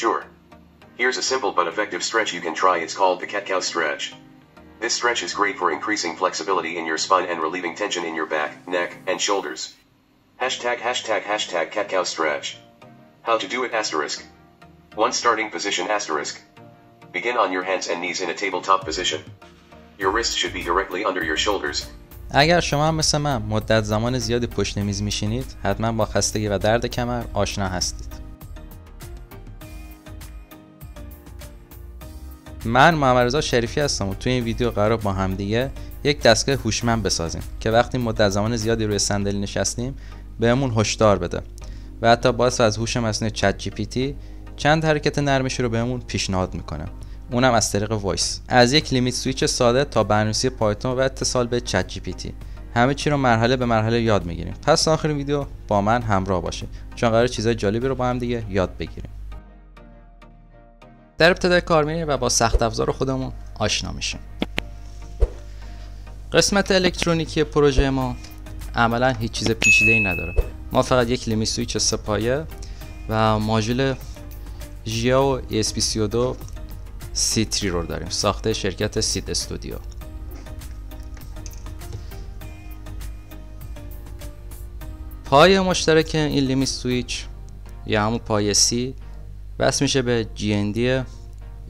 Sure. Here's a simple but effective stretch you can try. It's called the cat-cow stretch. This stretch is great for increasing flexibility in your spine and relieving tension in your back, neck, and shoulders. Hashtag #cat-cow stretch. How to do it asterisk. 1. Starting position asterisk. Begin on your hands and knees in a tabletop position. Your wrists should be directly under your shoulders. اگر شما هم مثل من مدت زمان زیادی پشت میز میشینید، حتما با خستگی و درد کمر آشنا هستید. من محمد رضا شریفی هستم و توی این ویدیو قرار با هم دیگه یک دستگاه هوشمند بسازیم که وقتی مدت زمان زیادی روی صندلی نشستیم بهمون هشدار بده و حتی باعث از هوش مصنوعی چت جی پی تی چند حرکت نرمشی رو بهمون پیشنهاد میکنه، اونم از طریق وایس، از یک لیمیت سویچ ساده تا برنامه‌نویسی پایتون و اتصال به چت جی پی تی. همه چی رو مرحله به مرحله یاد میگیریم. پس تا آخر ویدیو با من همراه باشید چون قراره چیزای جالبی رو با هم دیگه یاد بگیریم. در ابتدای کار میریم و با سخت افزار خودمون آشنا میشیم. قسمت الکترونیکی پروژه ما عملا هیچ چیز پیچیده‌ای نداره. ما فقط یک لیمیت سویچ 3 پایه و ماژول ژیاو ESP32 C3 رو داریم، ساخته شرکت سید استودیو. پایه مشترک این لیمیت سویچ یا همون پایه C وصل میشه به GND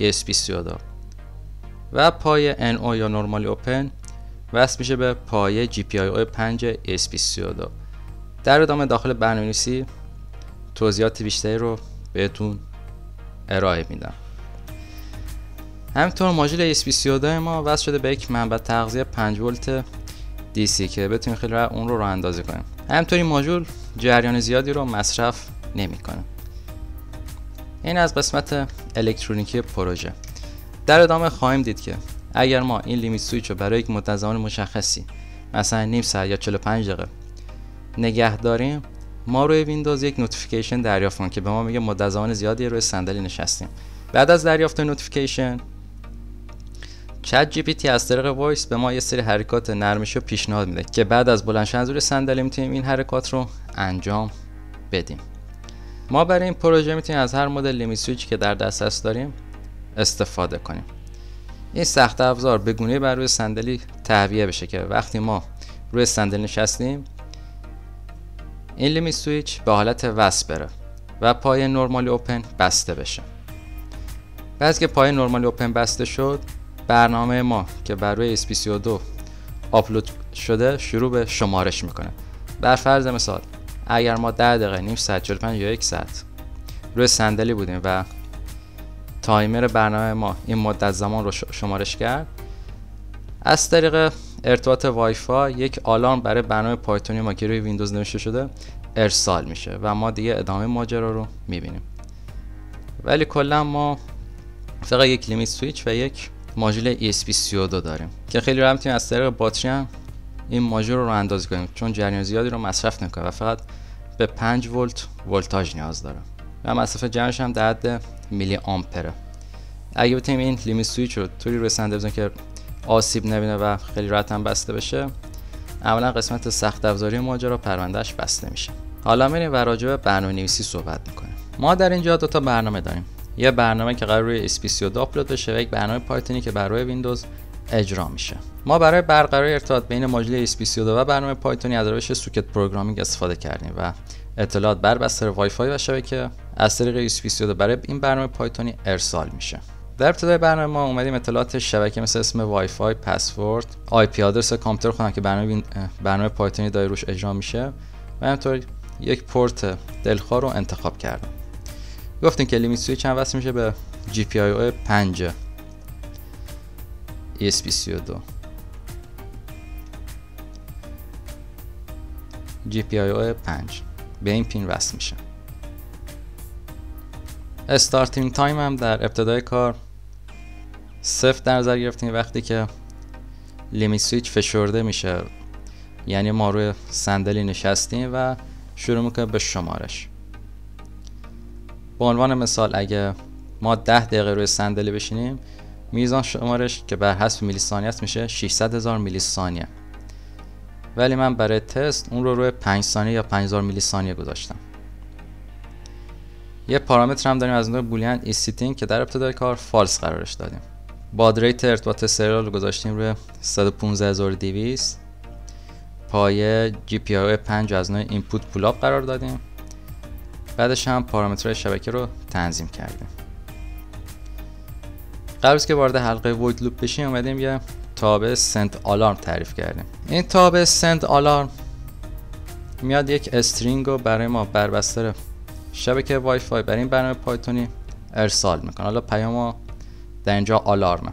ESP32 و پایه NO یا نورمالی اوپن وصل میشه به پایه GPIO 5 ESP32. در ادامه داخل برنامه‌نویسی توضیحات بیشتری رو بهتون ارائه میدم. همینطور ماژول ESP32 ما وصل شده به یک منبع تغذیه 5 ولت DC که بتونیم خیلی راحت اون رو راه اندازی کنیم. همینطور این ماژول جریان زیادی رو مصرف نمیکنه. این از قسمت الکترونیکی پروژه. در ادامه خواهیم دید که اگر ما این لیمیت سویچ رو برای یک مدت زمان مشخصی مثلا نیم ساعت یا 45 دقیقه نگه داریم، ما روی ویندوز یک نوتیفیکیشن دریافت کنیم که به ما میگه مدت زمان زیادی روی صندلی نشستیم. بعد از دریافت نوتیفیکیشن چت جی پی تی از طریق وایس به ما یه سری حرکات نرمشی رو پیشنهاد میده که بعد از بلند شدن از روی صندلی میتونیم این حرکات رو انجام بدیم. ما برای این پروژه میتونیم از هر مدل لیمیت سویچ که در دسترس داریم استفاده کنیم. این سخت افزار به گونه‌ای بر روی صندلی تعبیه بشه که وقتی ما روی صندلی نشستیم این لیمیت سویچ به حالت وصل بره و پایه نورمالی اوپن بسته بشه. بعد که پایه نورمالی اوپن بسته شد، برنامه ما که بر روی ESP32 آپلود شده شروع به شمارش میکنه. بر فرض مثال اگر ما 10 دقیقه، نیم ساعت، 45 یا 1 ساعت روی صندلی بودیم و تایمر برنامه ما این مدت زمان رو شمارش کرد، از طریق ارتباط وای فای یک آلارم برای برنامه پایتونی ما که روی ویندوز نوشته شده ارسال میشه و ما دیگه ادامه ماجرا رو میبینیم. ولی کلا ما فقط یک لیمیت سویچ و یک ماژول ESP32 داریم که خیلی راحت میتونیم از طریق باتری هم این ماژول رو اندازی کنیم چون جریان زیادی رو مصرف نمیکنه و فقط به 5 ولت ولتاژ نیاز داره و مصرف جمعش هم در حد میلی آمپره. اگه بتونیم این لیمیت سویچ رو طوری روی صندلی بزنیم که آسیب نبینه و خیلی راحت هم بسته بشه، اولا قسمت سخت افزاری ماجرا پروندهش بسته میشه. حالا میریم و راجع به برنامه‌نویسی صحبت میکنیم. ما در اینجا 2 تا برنامه داریم. یه برنامه که قرار روی ESP32 آپلود بشه و یک برنامه پایتونی که بر روی ویندوز اجرا میشه. ما برای برقراری ارتباط بین ماژول ESP32 و برنامه پایتونی از روش سوکت پروگرامینگ استفاده کردیم و اطلاعات بر بستر وای فای و شبکه از طریق ESP32 برای این برنامه پایتونی ارسال میشه. در ابتدای برنامه ما اومدیم اطلاعات شبکه مثل اسم وای فای، پسورد، آی پی آدرس کامپیوتر خودم که برنامه پایتونی داره روش اجرا میشه و همینطور یک پورت دلخواه رو انتخاب کردم. گفتیم که لیمیت سویچ هم وصل میشه به GPIO 5 ESP32. GPIO 5 به این پین وصل میشه. استارتینگ تایم هم در ابتدای کار 0 در نظر گرفتیم وقتی که لیمیت سویچ فشرده میشه، یعنی ما روی صندلی نشستیم و شروع میکنه به شمارش. به عنوان مثال اگه ما 10 دقیقه روی صندلی بشینیم، میزان شمارش که بر حسب میلی ثانیه است میشه 600,000 میلی ثانیه، ولی من برای تست اون رو روی 5 ثانیه یا 5000 میلی ثانیه گذاشتم. یه پارامتر هم داریم از نوع بولیان ایسیتینگ که در ابتدای کار فالس قرارش دادیم. باد ریت ارتباط سریال رو گذاشتیم روی 115200. پایه GPIO 5 از نوع اینپوت پولاب قرار دادیم. بعدش هم پارامترهای شبکه رو تنظیم کردیم. قبل از که وارد حلقه وید لوپ بشیم اومدیم یه تابع سند آلارم تعریف کردیم. این تابع سند آلارم میاد یک استرینگ رو برای ما بر بستر شبکه وای فای برای این برنامه پایتونی ارسال میکنه. حالا پیام در اینجا آلارمه.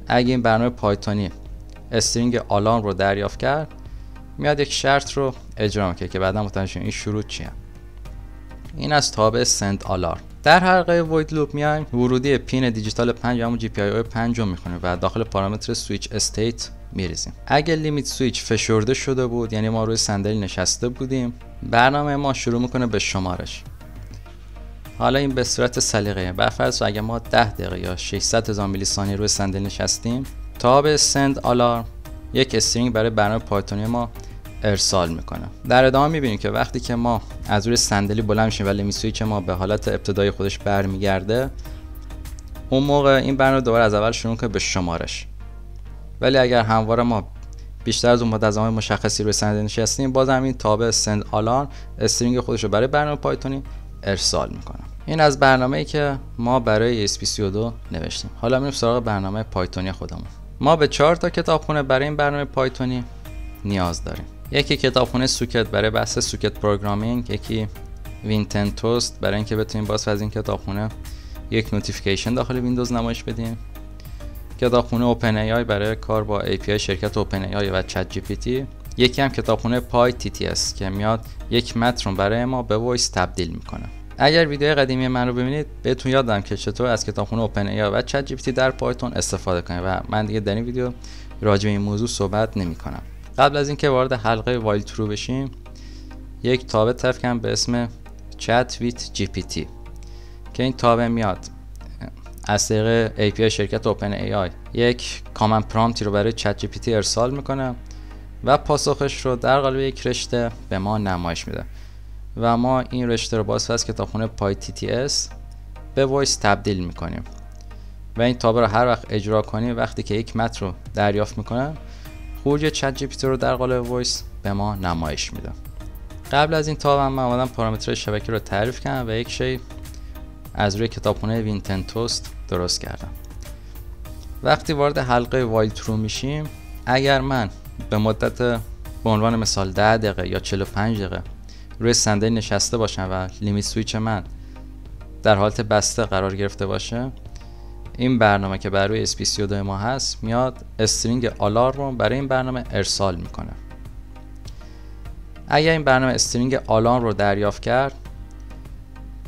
اگه این برنامه پایتونی استرینگ آلارم رو دریافت کرد میاد یک شرط رو اجرا میکنه که بعدا متوجه شیم این شروط چیه. این از تابع سند آلارم. در حلقه وید لوپ میایم ورودی پین دیجیتال 5 یا همون GPIO 5 رو میخونیم و داخل پارامتر سویچ استیت میریزیم. اگه لیمیت سویچ فشرده شده بود، یعنی ما روی صندلی نشسته بودیم، برنامه ما شروع میکنه به شمارش. حالا این به صورت سلیقه‌ای. برفرض اگه ما 10 دقیقه یا 600,000 میلی ثانیه روی صندلی نشستیم، تابع سند آلارم یک استرینگ برای برنامه پایتونی ما ارسال میکنه. در ادامه میبینیم که وقتی که ما از روی صندلی بلند میشیم و لیمیت سویچ ما به حالت ابتدایی خودش برمیگرده، اون موقع این برنامه دوباره از اول شروع کنه به شمارش. ولی اگر همواره ما بیشتر از اون مدت زمان مشخصی روی صندلی نشستیم، بازم این تابع سند آلارم استرینگ خودش رو برای برنامه پایتونی ارسال میکنه. این از برنامه‌ای که ما برای ESP32 نوشتیم. حالا میریم سراغ برنامه پایتونی خودمون. ما به 4 تا کتابخونه برای این برنامه پایتونی نیاز داریم. یکی کتابخونه سوکت برای بحث سوکت پروگرامینگ، یکی وینتن توست برای اینکه بتونیم باز از این کتابخونه یک نوتیفیکیشن داخل ویندوز نمایش بدیم، کتابخونه اوپن ای آی برای کار با API شرکت اوپن ای آی و چت جی پی تی، یکی هم کتابخونه پای تی تی اس که میاد یک متن رو برای ما به وایس تبدیل میکنه. اگر ویدیو قدیمی من رو ببینید بهتون یاد دادم که چطور از کتابخونه اوپن ای آی و چت جی پی تی در پایتون استفاده کنید و من دیگه در این ویدیو راجع به این موضوع صحبت نمی‌کنم. قبل از اینکه وارد حلقه وایل ترو بشیم، یک تابع تعریف کردم به اسم چت ویت جی پی تی که این تابع میاد از طریق API شرکت اوپن ای آی یک کامند پرامپتی رو برای چت جی پی تی ارسال میکنه و پاسخش رو در قالب یک رشته به ما نمایش میده و ما این رشته رو باز از کتابخونه پای تی تی اس به وایس تبدیل میکنیم و این تابع رو هر وقت اجرا کنیم وقتی که یک متن رو دریافت میکنه خروج چت جی پی تی رو در قالب وایس به ما نمایش میده. قبل از این تابع من اومدم پارامترهای شبکه رو تعریف کردم و یک شی از روی کتابخونه وینتن توست درست کردم. وقتی وارد حلقه وایل ترو میشیم، اگر من به مدت به عنوان مثال 10 دقیقه یا 45 دقیقه روی صندلی نشسته باشم و لیمیت سویچ من در حالت بسته قرار گرفته باشه، این برنامه که بر روی ESP32 ما هست میاد استرینگ آلارم رو برای این برنامه ارسال میکنه. اگر این برنامه استرینگ آلارم رو دریافت کرد،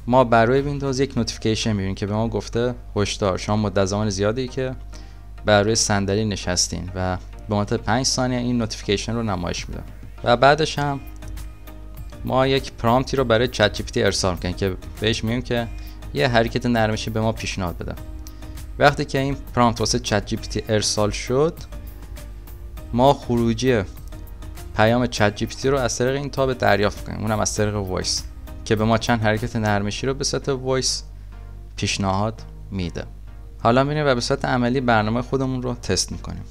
ما بر روی ویندوز یک نوتیفیکیشن میبینیم که به ما گفته هشدار شما مدت زمان زیادی که بر روی صندلی نشستین و به مدت 5 ثانیه این نوتیفیکیشن رو نمایش میده. و بعدش هم ما یک پرامپتی رو برای چت جی پی تی ارسال میکنیم که بهش میگیم که یه حرکت نرمشی به ما پیشنهاد بده. وقتی که این پرامپت واسه چت جی پی تی ارسال شد، ما خروجی پیام چت جی پی تی رو از طریق این تابع دریافت کنیم، اونم از طریق وایس که به ما چند حرکت نرمشی رو به صورت وایس پیشنهاد میده. حالا میریم و به صورت عملی برنامه خودمون رو تست میکنیم.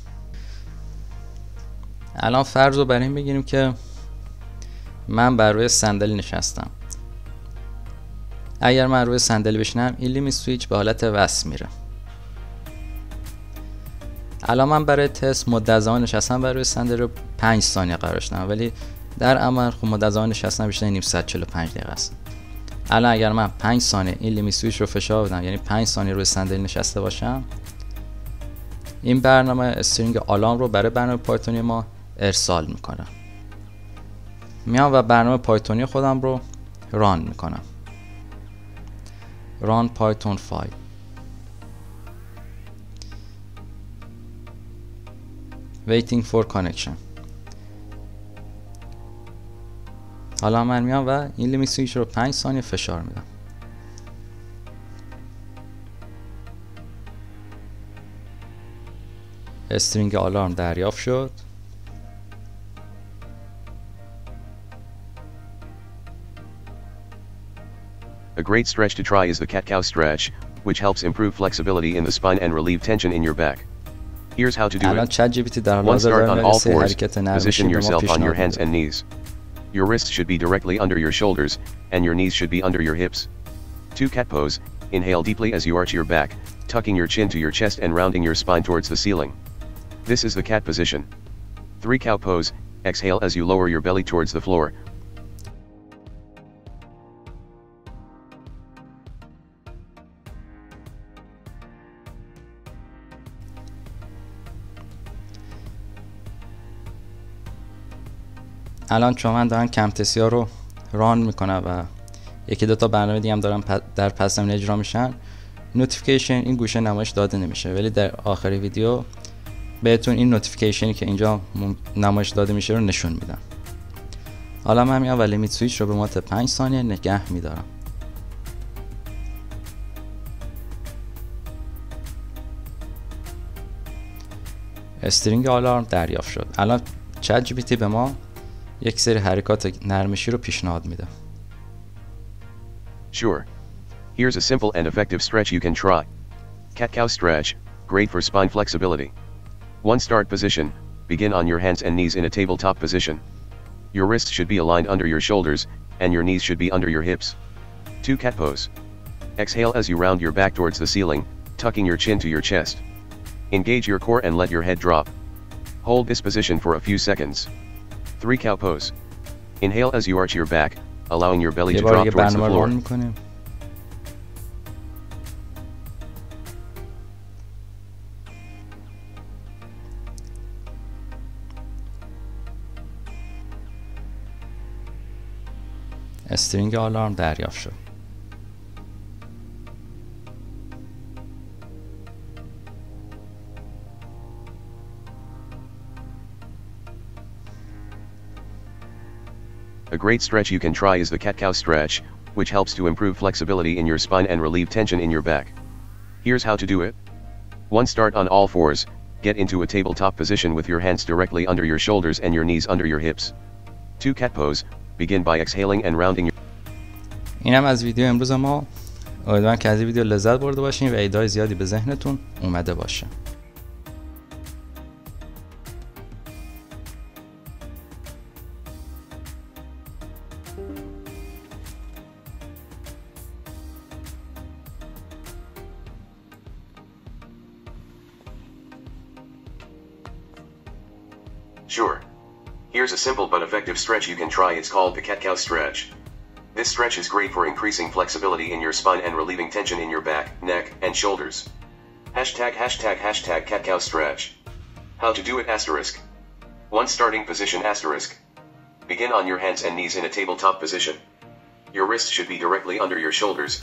الان فرض رو برای این بگیریم که من بر روی صندلی نشستم. اگر من روی صندلی بشینم این لیمیت سویچ به حالت وصل میره. الان من برای تست مدت زمان نشستم بر روی صندلی رو 5 ثانیه قرارش دادم، ولی در عمل خب مدت زمان نشستن بیشتر نیم ساعت 45 دقیقه است. الان اگر من 5 ثانیه این لیمیت سویچ رو فشار بدم، یعنی 5 ثانیه روی صندلی نشسته باشم، این برنامه استرینگ آلارم رو برای برنامه پایتونی ما ارسال میکنه. میام و برنامه پایتونی خودم رو ران میکنم. run python file. waiting for connection. حالا من میام و این لیمیت سویچ رو 5 ثانیه فشار میدم. استرینگ آلارم دریافت شد. A great stretch to try is the cat-cow stretch, which helps improve flexibility in the spine and relieve tension in your back. Here's how to do الان it. چت جی پی تی در حال 1. حاضر Start on داره all سه fours. حرکت نرمشی Position به ما yourself on your پیشنهاد hands میده. and knees. Your wrists should be directly under your shoulders, and your knees should be under your hips. 2. Cat pose. Inhale deeply as you arch your back, tucking your chin to your chest and rounding your spine towards the ceiling. This is the cat position. 3. Cow pose. Exhale as you lower your belly towards the floor. الان چون من دارم کمتسیا رو ران میکنم و یکی دو تا برنامه دیگه هم دارم در پس زمینه اجرا میشن، نوتیفیکیشن این گوشه نمایش داده نمیشه، ولی در آخر ویدیو بهتون این نوتیفیکیشنی که اینجا نمایش داده میشه رو نشون میدم. حالا من میام و لیمیت سویچ رو به مدت 5 ثانیه نگه میدارم. استرینگ آلارم دریافت شد. الان چت جی پی تی به ما یک سری حرکات نرمشی رو پیشنهاد میده. Sure. Here's a simple and effective stretch you can try. Cat-cow stretch, great for spine flexibility. 1. Start position. Begin on your hands and knees in a tabletop position. Your wrists should be aligned under your shoulders, and your knees should be under your hips. 2. Cat pose. Exhale as you round your back towards the ceiling, tucking your chin to your chest. Engage your core and let your head drop. Hold this position for a few seconds. 3. Cow pose. Inhale as you arch your back, allowing your belly to drop towards the floor. استرینگ آلارم دریافت شد. A great stretch you can try is the cat-cow stretch, which helps to improve flexibility in your spine and relieve tension in your back. Here's how to do it. 1. Start on all fours, get into a tabletop position with your hands directly under your shoulders and your knees under your hips. 2. Cat pose, begin by exhaling and rounding your... اینم از ویدیو امروز ما. امیدوارم که از این ویدیو لذت برده باشین و ایده‌های زیادی به ذهنتون اومده باشه. Sure. Here's a simple but effective stretch you can try. It's called the cat-cow stretch. This stretch is great for increasing flexibility in your spine and relieving tension in your back, neck, and shoulders. Hashtag cat-cow stretch. How to do it asterisk. 1. Starting position asterisk. Begin on your hands and knees in a tabletop position. Your wrists should be directly under your shoulders,